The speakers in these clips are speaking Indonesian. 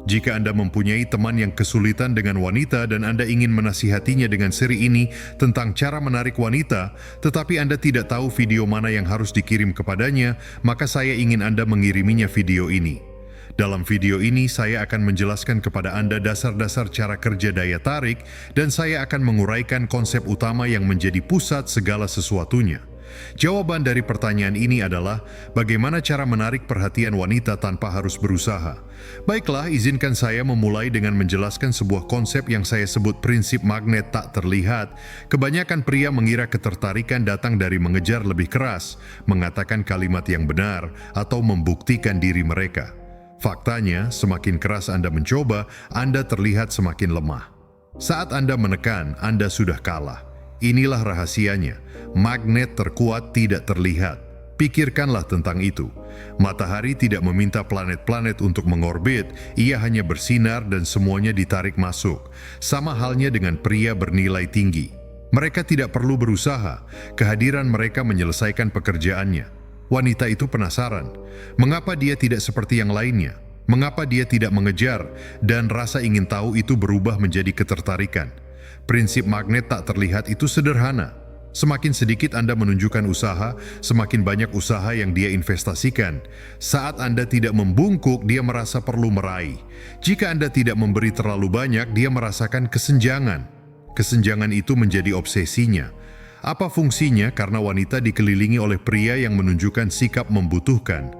Jika Anda mempunyai teman yang kesulitan dengan wanita dan Anda ingin menasihatinya dengan seri ini tentang cara menarik wanita, tetapi Anda tidak tahu video mana yang harus dikirim kepadanya, maka saya ingin Anda mengiriminya video ini. Dalam video ini, saya akan menjelaskan kepada Anda dasar-dasar cara kerja daya tarik, dan saya akan menguraikan konsep utama yang menjadi pusat segala sesuatunya. Jawaban dari pertanyaan ini adalah, bagaimana cara menarik perhatian wanita tanpa harus berusaha? Baiklah, izinkan saya memulai dengan menjelaskan sebuah konsep yang saya sebut prinsip magnet tak terlihat. Kebanyakan pria mengira ketertarikan datang dari mengejar lebih keras, mengatakan kalimat yang benar, atau membuktikan diri mereka. Faktanya, semakin keras Anda mencoba, Anda terlihat semakin lemah. Saat Anda menekan, Anda sudah kalah. Inilah rahasianya. Magnet terkuat tidak terlihat. Pikirkanlah tentang itu. Matahari tidak meminta planet-planet untuk mengorbit, ia hanya bersinar dan semuanya ditarik masuk. Sama halnya dengan pria bernilai tinggi. Mereka tidak perlu berusaha, kehadiran mereka menyelesaikan pekerjaannya. Wanita itu penasaran, mengapa dia tidak seperti yang lainnya? Mengapa dia tidak mengejar, dan rasa ingin tahu itu berubah menjadi ketertarikan. Prinsip magnet tak terlihat itu sederhana. Semakin sedikit Anda menunjukkan usaha, semakin banyak usaha yang dia investasikan. Saat Anda tidak membungkuk, dia merasa perlu meraih. Jika Anda tidak memberi terlalu banyak, dia merasakan kesenjangan. Kesenjangan itu menjadi obsesinya. Apa fungsinya? Karena wanita dikelilingi oleh pria yang menunjukkan sikap membutuhkan.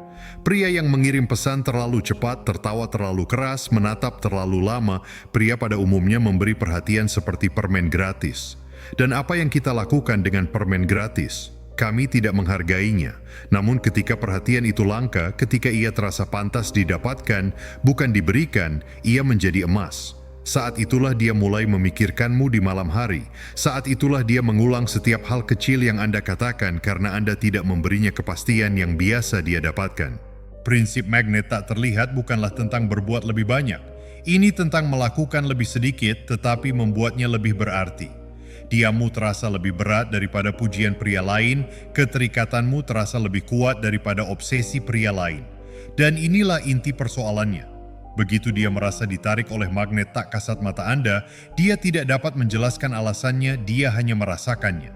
Pria yang mengirim pesan terlalu cepat, tertawa terlalu keras, menatap terlalu lama, pria pada umumnya memberi perhatian seperti permen gratis. Dan apa yang kita lakukan dengan permen gratis? Kami tidak menghargainya. Namun ketika perhatian itu langka, ketika ia terasa pantas didapatkan, bukan diberikan, ia menjadi emas. Saat itulah dia mulai memikirkanmu di malam hari. Saat itulah dia mengulang setiap hal kecil yang Anda katakan karena Anda tidak memberinya kepastian yang biasa dia dapatkan. Prinsip magnet tak terlihat bukanlah tentang berbuat lebih banyak. Ini tentang melakukan lebih sedikit tetapi membuatnya lebih berarti. Diammu terasa lebih berat daripada pujian pria lain, keterikatanmu terasa lebih kuat daripada obsesi pria lain. Dan inilah inti persoalannya. Begitu dia merasa ditarik oleh magnet tak kasat mata Anda, dia tidak dapat menjelaskan alasannya, dia hanya merasakannya.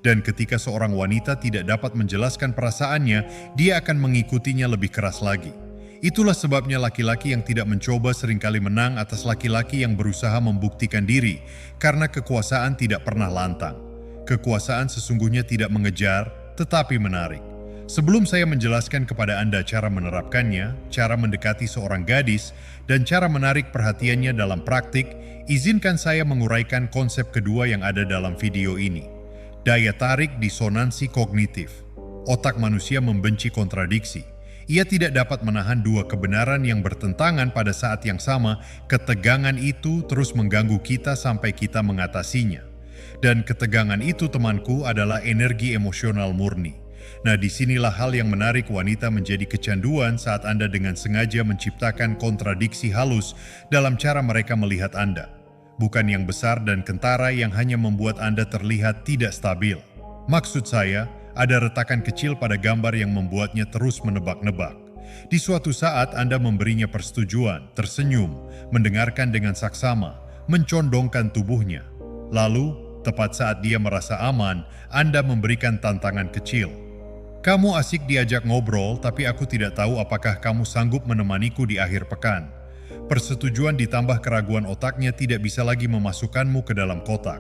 Dan ketika seorang wanita tidak dapat menjelaskan perasaannya, dia akan mengikutinya lebih keras lagi. Itulah sebabnya laki-laki yang tidak mencoba seringkali menang atas laki-laki yang berusaha membuktikan diri, karena kekuasaan tidak pernah lantang. Kekuasaan sesungguhnya tidak mengejar, tetapi menarik. Sebelum saya menjelaskan kepada Anda cara menerapkannya, cara mendekati seorang gadis, dan cara menarik perhatiannya dalam praktik, izinkan saya menguraikan konsep kedua yang ada dalam video ini. Daya tarik disonansi kognitif. Otak manusia membenci kontradiksi. Ia tidak dapat menahan dua kebenaran yang bertentangan pada saat yang sama. Ketegangan itu terus mengganggu kita sampai kita mengatasinya. Dan ketegangan itu, temanku, adalah energi emosional murni. Nah, disinilah hal yang menarik wanita menjadi kecanduan saat Anda dengan sengaja menciptakan kontradiksi halus dalam cara mereka melihat Anda. Bukan yang besar dan kentara yang hanya membuat Anda terlihat tidak stabil. Maksud saya, ada retakan kecil pada gambar yang membuatnya terus menebak-nebak. Di suatu saat Anda memberinya persetujuan, tersenyum, mendengarkan dengan saksama, mencondongkan tubuhnya. Lalu, tepat saat dia merasa aman, Anda memberikan tantangan kecil. Kamu asik diajak ngobrol, tapi aku tidak tahu apakah kamu sanggup menemaniku di akhir pekan. Persetujuan ditambah keraguan otaknya tidak bisa lagi memasukkanmu ke dalam kotak.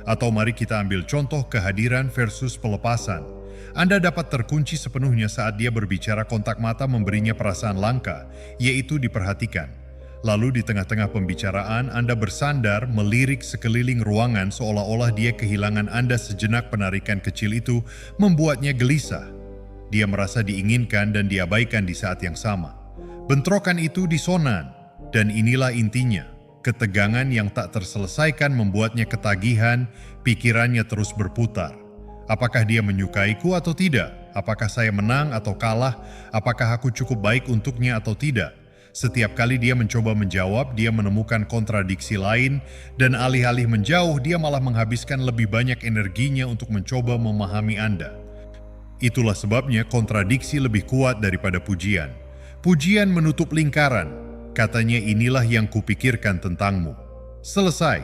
Atau mari kita ambil contoh kehadiran versus pelepasan. Anda dapat terkunci sepenuhnya saat dia berbicara, kontak mata memberinya perasaan langka, yaitu diperhatikan. Lalu di tengah-tengah pembicaraan, Anda bersandar, melirik sekeliling ruangan seolah-olah dia kehilangan Anda sejenak. Penarikan kecil itu membuatnya gelisah. Dia merasa diinginkan dan diabaikan di saat yang sama. Bentrokan itu disonan. Dan inilah intinya, ketegangan yang tak terselesaikan membuatnya ketagihan, pikirannya terus berputar. Apakah dia menyukaiku atau tidak? Apakah saya menang atau kalah? Apakah aku cukup baik untuknya atau tidak? Setiap kali dia mencoba menjawab, dia menemukan kontradiksi lain, dan alih-alih menjauh, dia malah menghabiskan lebih banyak energinya untuk mencoba memahami Anda. Itulah sebabnya kontradiksi lebih kuat daripada pujian. Pujian menutup lingkaran. Katanya inilah yang kupikirkan tentangmu. Selesai.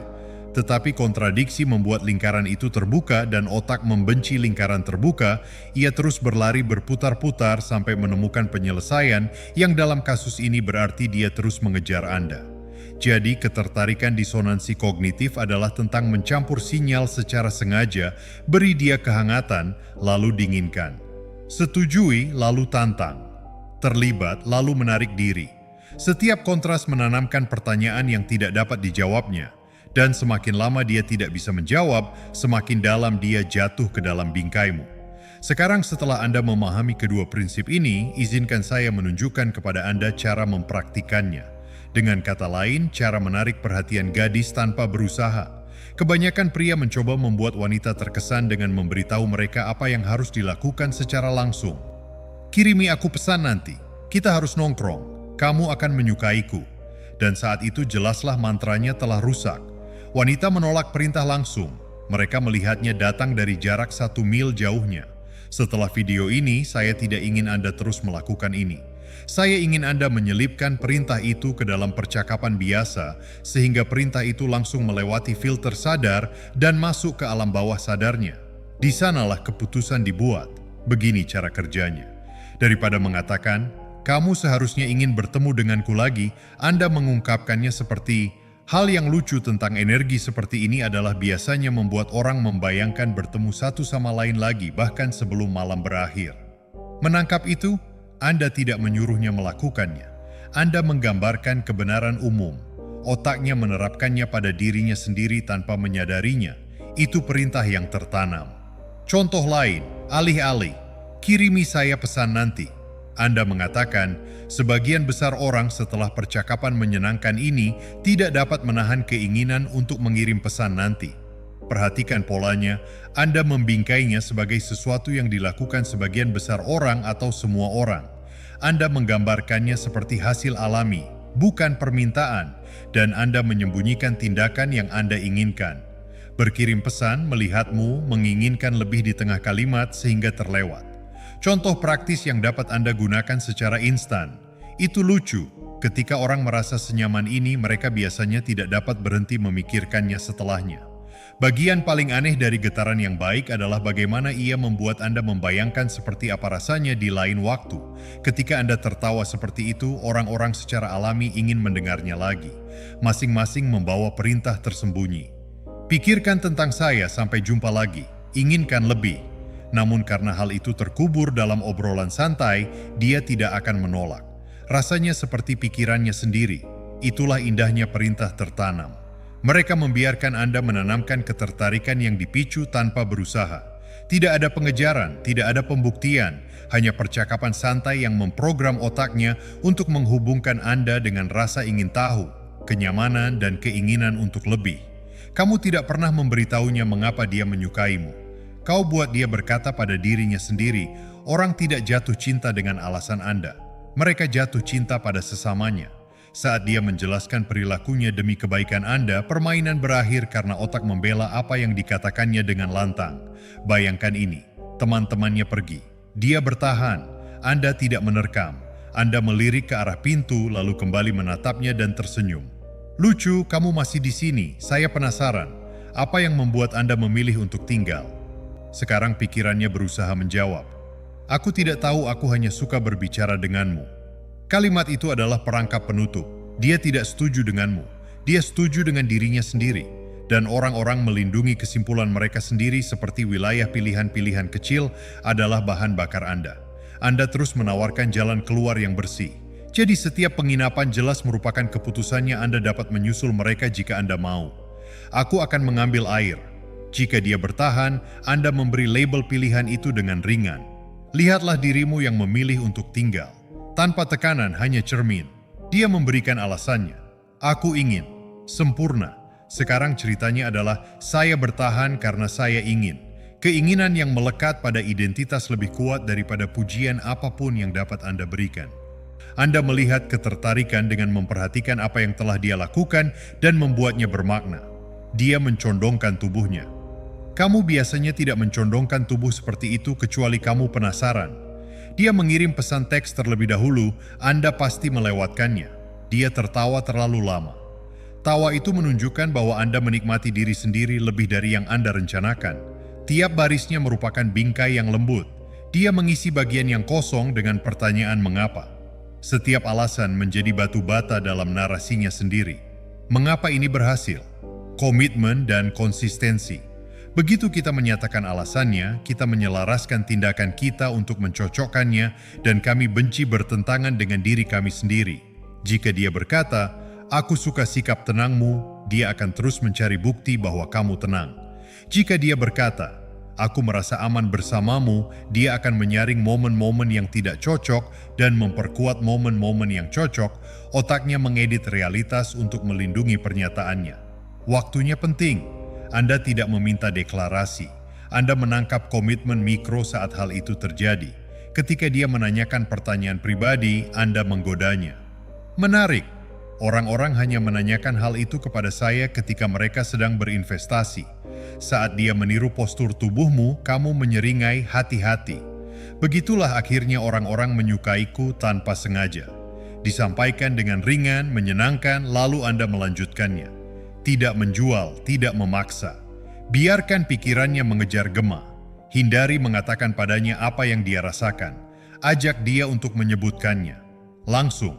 Tetapi kontradiksi membuat lingkaran itu terbuka dan otak membenci lingkaran terbuka. Ia terus berlari berputar-putar sampai menemukan penyelesaian yang dalam kasus ini berarti dia terus mengejar Anda. Jadi ketertarikan disonansi kognitif adalah tentang mencampur sinyal secara sengaja, beri dia kehangatan, lalu dinginkan. Setujui, lalu tantang. Terlibat, lalu menarik diri. Setiap kontras menanamkan pertanyaan yang tidak dapat dijawabnya. Dan semakin lama dia tidak bisa menjawab, semakin dalam dia jatuh ke dalam bingkaimu. Sekarang setelah Anda memahami kedua prinsip ini, izinkan saya menunjukkan kepada Anda cara mempraktikannya. Dengan kata lain, cara menarik perhatian gadis tanpa berusaha. Kebanyakan pria mencoba membuat wanita terkesan dengan memberitahu mereka apa yang harus dilakukan secara langsung. Kirimi aku pesan nanti, kita harus nongkrong, kamu akan menyukaiku. Dan saat itu jelaslah mantranya telah rusak. Wanita menolak perintah langsung. Mereka melihatnya datang dari jarak 1 mil jauhnya. Setelah video ini, saya tidak ingin Anda terus melakukan ini. Saya ingin Anda menyelipkan perintah itu ke dalam percakapan biasa, sehingga perintah itu langsung melewati filter sadar dan masuk ke alam bawah sadarnya. Di sanalah keputusan dibuat. Begini cara kerjanya. Daripada mengatakan, kamu seharusnya ingin bertemu denganku lagi, Anda mengungkapkannya seperti, hal yang lucu tentang energi seperti ini adalah biasanya membuat orang membayangkan bertemu satu sama lain lagi bahkan sebelum malam berakhir. Menangkap itu, Anda tidak menyuruhnya melakukannya. Anda menggambarkan kebenaran umum. Otaknya menerapkannya pada dirinya sendiri tanpa menyadarinya. Itu perintah yang tertanam. Contoh lain, alih-alih, kirimi saya pesan nanti. Anda mengatakan, sebagian besar orang setelah percakapan menyenangkan ini tidak dapat menahan keinginan untuk mengirim pesan nanti. Perhatikan polanya, Anda membingkainya sebagai sesuatu yang dilakukan sebagian besar orang atau semua orang. Anda menggambarkannya seperti hasil alami, bukan permintaan, dan Anda menyembunyikan tindakan yang Anda inginkan. Berkirim pesan, melihatmu, menginginkan lebih di tengah kalimat sehingga terlewat. Contoh praktis yang dapat Anda gunakan secara instan. Itu lucu. Ketika orang merasa senyaman ini, mereka biasanya tidak dapat berhenti memikirkannya setelahnya. Bagian paling aneh dari getaran yang baik adalah bagaimana ia membuat Anda membayangkan seperti apa rasanya di lain waktu. Ketika Anda tertawa seperti itu, orang-orang secara alami ingin mendengarnya lagi. Masing-masing membawa perintah tersembunyi. Pikirkan tentang saya sampai jumpa lagi. Inginkan lebih. Namun karena hal itu terkubur dalam obrolan santai, dia tidak akan menolak. Rasanya seperti pikirannya sendiri. Itulah indahnya perintah tertanam. Mereka membiarkan Anda menanamkan ketertarikan yang dipicu tanpa berusaha. Tidak ada pengejaran, tidak ada pembuktian, hanya percakapan santai yang memprogram otaknya untuk menghubungkan Anda dengan rasa ingin tahu, kenyamanan, dan keinginan untuk lebih. Kamu tidak pernah memberitahunya mengapa dia menyukaimu. Kau buat dia berkata pada dirinya sendiri, orang tidak jatuh cinta dengan alasan Anda. Mereka jatuh cinta pada sesamanya. Saat dia menjelaskan perilakunya demi kebaikan Anda, permainan berakhir karena otak membela apa yang dikatakannya dengan lantang. Bayangkan ini, teman-temannya pergi. Dia bertahan, Anda tidak menerkam. Anda melirik ke arah pintu lalu kembali menatapnya dan tersenyum. Lucu, kamu masih di sini, saya penasaran. Apa yang membuat Anda memilih untuk tinggal? Sekarang pikirannya berusaha menjawab. Aku tidak tahu, aku hanya suka berbicara denganmu. Kalimat itu adalah perangkap penutup. Dia tidak setuju denganmu. Dia setuju dengan dirinya sendiri. Dan orang-orang melindungi kesimpulan mereka sendiri seperti wilayah pilihan-pilihan kecil adalah bahan bakar Anda. Anda terus menawarkan jalan keluar yang bersih. Jadi setiap penginapan jelas merupakan keputusannya. Anda dapat menyusul mereka jika Anda mau. Aku akan mengambil air. Jika dia bertahan, Anda memberi label pilihan itu dengan ringan. Lihatlah dirimu yang memilih untuk tinggal. Tanpa tekanan, hanya cermin. Dia memberikan alasannya. Aku ingin. Sempurna. Sekarang ceritanya adalah saya bertahan karena saya ingin. Keinginan yang melekat pada identitas lebih kuat daripada pujian apapun yang dapat Anda berikan. Anda melihat ketertarikan dengan memperhatikan apa yang telah dia lakukan dan membuatnya bermakna. Dia mencondongkan tubuhnya. Kamu biasanya tidak mencondongkan tubuh seperti itu kecuali kamu penasaran. Dia mengirim pesan teks terlebih dahulu, Anda pasti melewatkannya. dia tertawa terlalu lama. Tawa itu menunjukkan bahwa Anda menikmati diri sendiri lebih dari yang Anda rencanakan. Tiap barisnya merupakan bingkai yang lembut. Dia mengisi bagian yang kosong dengan pertanyaan mengapa. Setiap alasan menjadi batu bata dalam narasinya sendiri. Mengapa ini berhasil? Komitmen dan konsistensi. Begitu kita menyatakan alasannya, kita menyelaraskan tindakan kita untuk mencocokkannya, dan kami benci bertentangan dengan diri kami sendiri. Jika dia berkata, "Aku suka sikap tenangmu," dia akan terus mencari bukti bahwa kamu tenang. Jika dia berkata, "Aku merasa aman bersamamu," dia akan menyaring momen-momen yang tidak cocok dan memperkuat momen-momen yang cocok. Otaknya mengedit realitas untuk melindungi pernyataannya. Waktunya penting. Anda tidak meminta deklarasi. Anda menangkap komitmen mikro saat hal itu terjadi. Ketika dia menanyakan pertanyaan pribadi, Anda menggodanya. Menarik. Orang-orang hanya menanyakan hal itu kepada saya ketika mereka sedang berinvestasi. Saat dia meniru postur tubuhmu, kamu menyeringai hati-hati. Begitulah akhirnya orang-orang menyukaiku tanpa sengaja. Disampaikan dengan ringan, menyenangkan, lalu Anda melanjutkannya. Tidak menjual, tidak memaksa. Biarkan pikirannya mengejar gema. Hindari mengatakan padanya apa yang dia rasakan. Ajak dia untuk menyebutkannya. Langsung.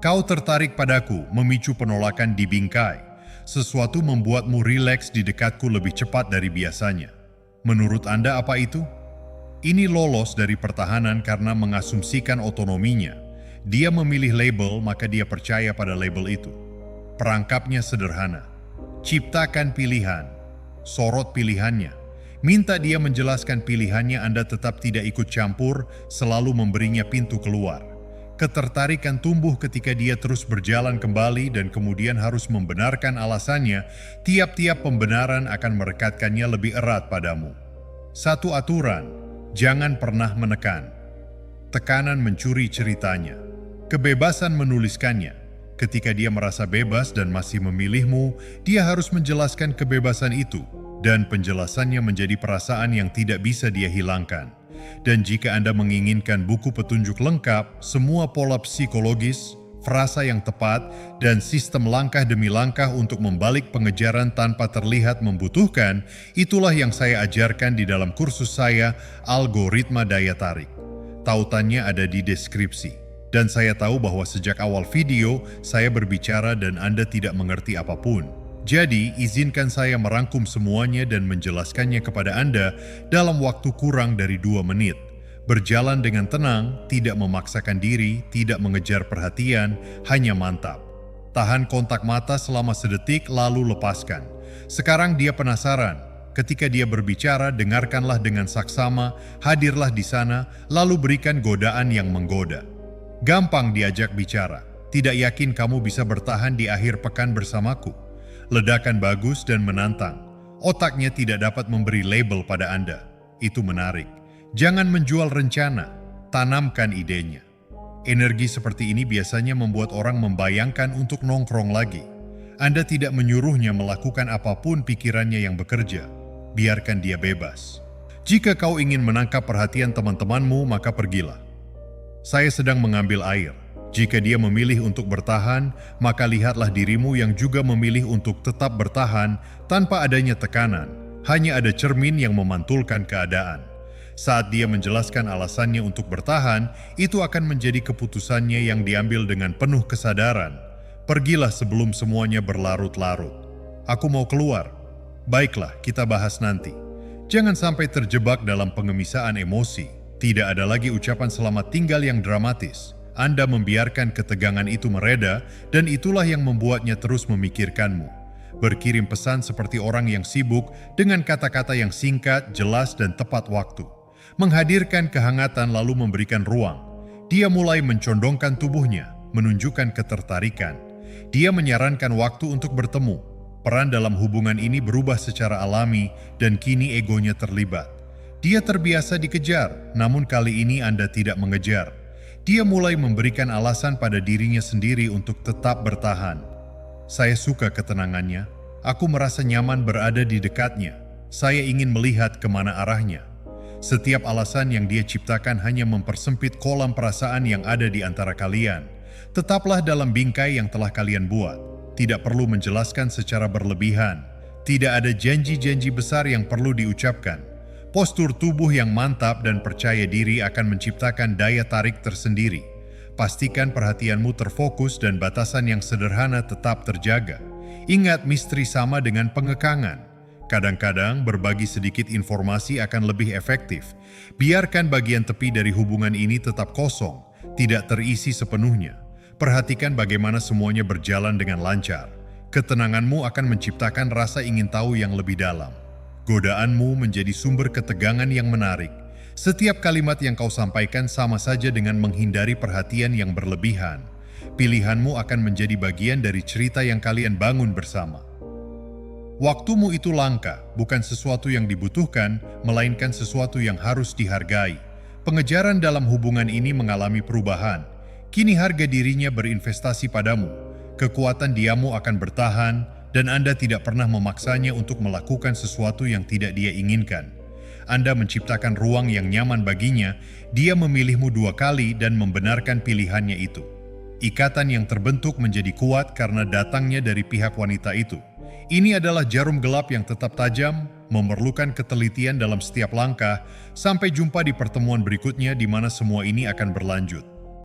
Kau tertarik padaku, memicu penolakan di bingkai. Sesuatu membuatmu rileks di dekatku lebih cepat dari biasanya. Menurut Anda apa itu? Ini lolos dari pertahanan karena mengasumsikan otonominya. Dia memilih label, maka dia percaya pada label itu. Perangkapnya sederhana. Ciptakan pilihan. Sorot pilihannya. Minta dia menjelaskan pilihannya. Anda tetap tidak ikut campur, selalu memberinya pintu keluar. Ketertarikan tumbuh ketika dia terus berjalan kembali dan kemudian harus membenarkan alasannya. Tiap-tiap pembenaran akan merekatkannya lebih erat padamu. Satu aturan, jangan pernah menekan. Tekanan mencuri ceritanya. Kebebasan menuliskannya. Ketika dia merasa bebas dan masih memilihmu, dia harus menjelaskan kebebasan itu, dan penjelasannya menjadi perasaan yang tidak bisa dia hilangkan. Dan jika Anda menginginkan buku petunjuk lengkap, semua pola psikologis, frasa yang tepat, dan sistem langkah demi langkah untuk membalik pengejaran tanpa terlihat membutuhkan, itulah yang saya ajarkan di dalam kursus saya, Algoritma Daya Tarik. Tautannya ada di deskripsi. Dan saya tahu bahwa sejak awal video, saya berbicara dan Anda tidak mengerti apapun. Jadi, izinkan saya merangkum semuanya dan menjelaskannya kepada Anda dalam waktu kurang dari 2 menit. Berjalan dengan tenang, tidak memaksakan diri, tidak mengejar perhatian, hanya mantap. Tahan kontak mata selama sedetik lalu lepaskan. Sekarang dia penasaran. Ketika dia berbicara, dengarkanlah dengan saksama, hadirlah di sana, lalu berikan godaan yang menggoda. Gampang diajak bicara. Tidak yakin kamu bisa bertahan di akhir pekan bersamaku. Ledakan bagus dan menantang. Otaknya tidak dapat memberi label pada Anda. Itu menarik. Jangan menjual rencana. Tanamkan idenya. Energi seperti ini biasanya membuat orang membayangkan untuk nongkrong lagi. Anda tidak menyuruhnya melakukan apapun pikirannya yang bekerja. Biarkan dia bebas. Jika kau ingin menangkap perhatian teman-temanmu, maka pergilah. Saya sedang mengambil air. Jika dia memilih untuk bertahan, maka lihatlah dirimu yang juga memilih untuk tetap bertahan tanpa adanya tekanan. Hanya ada cermin yang memantulkan keadaan. Saat dia menjelaskan alasannya untuk bertahan, itu akan menjadi keputusannya yang diambil dengan penuh kesadaran. Pergilah sebelum semuanya berlarut-larut. Aku mau keluar. Baiklah, kita bahas nanti. Jangan sampai terjebak dalam pengemisaan emosi. Tidak ada lagi ucapan selamat tinggal yang dramatis. Anda membiarkan ketegangan itu mereda, dan itulah yang membuatnya terus memikirkanmu. Berkirim pesan seperti orang yang sibuk dengan kata-kata yang singkat, jelas, dan tepat waktu. Menghadirkan kehangatan lalu memberikan ruang. Dia mulai mencondongkan tubuhnya, menunjukkan ketertarikan. Dia menyarankan waktu untuk bertemu. Peran dalam hubungan ini berubah secara alami, dan kini egonya terlibat. Dia terbiasa dikejar, namun kali ini Anda tidak mengejar. Dia mulai memberikan alasan pada dirinya sendiri untuk tetap bertahan. Saya suka ketenangannya. Aku merasa nyaman berada di dekatnya. Saya ingin melihat kemana arahnya. Setiap alasan yang dia ciptakan hanya mempersempit kolam perasaan yang ada di antara kalian. Tetaplah dalam bingkai yang telah kalian buat. Tidak perlu menjelaskan secara berlebihan. Tidak ada janji-janji besar yang perlu diucapkan. Postur tubuh yang mantap dan percaya diri akan menciptakan daya tarik tersendiri. Pastikan perhatianmu terfokus dan batasan yang sederhana tetap terjaga. Ingat, misteri sama dengan pengekangan. Kadang-kadang berbagi sedikit informasi akan lebih efektif. Biarkan bagian tepi dari hubungan ini tetap kosong, tidak terisi sepenuhnya. Perhatikan bagaimana semuanya berjalan dengan lancar. Ketenanganmu akan menciptakan rasa ingin tahu yang lebih dalam. Godaanmu menjadi sumber ketegangan yang menarik. Setiap kalimat yang kau sampaikan sama saja dengan menghindari perhatian yang berlebihan. Pilihanmu akan menjadi bagian dari cerita yang kalian bangun bersama. Waktumu itu langka, bukan sesuatu yang dibutuhkan, melainkan sesuatu yang harus dihargai. Pengejaran dalam hubungan ini mengalami perubahan. Kini harga dirinya berinvestasi padamu. Kekuatan diamu akan bertahan, dan Anda tidak pernah memaksanya untuk melakukan sesuatu yang tidak dia inginkan. Anda menciptakan ruang yang nyaman baginya, dia memilihmu 2 kali dan membenarkan pilihannya itu. Ikatan yang terbentuk menjadi kuat karena datangnya dari pihak wanita itu. Ini adalah jarum gelap yang tetap tajam, memerlukan ketelitian dalam setiap langkah. Sampai jumpa di pertemuan berikutnya di mana semua ini akan berlanjut.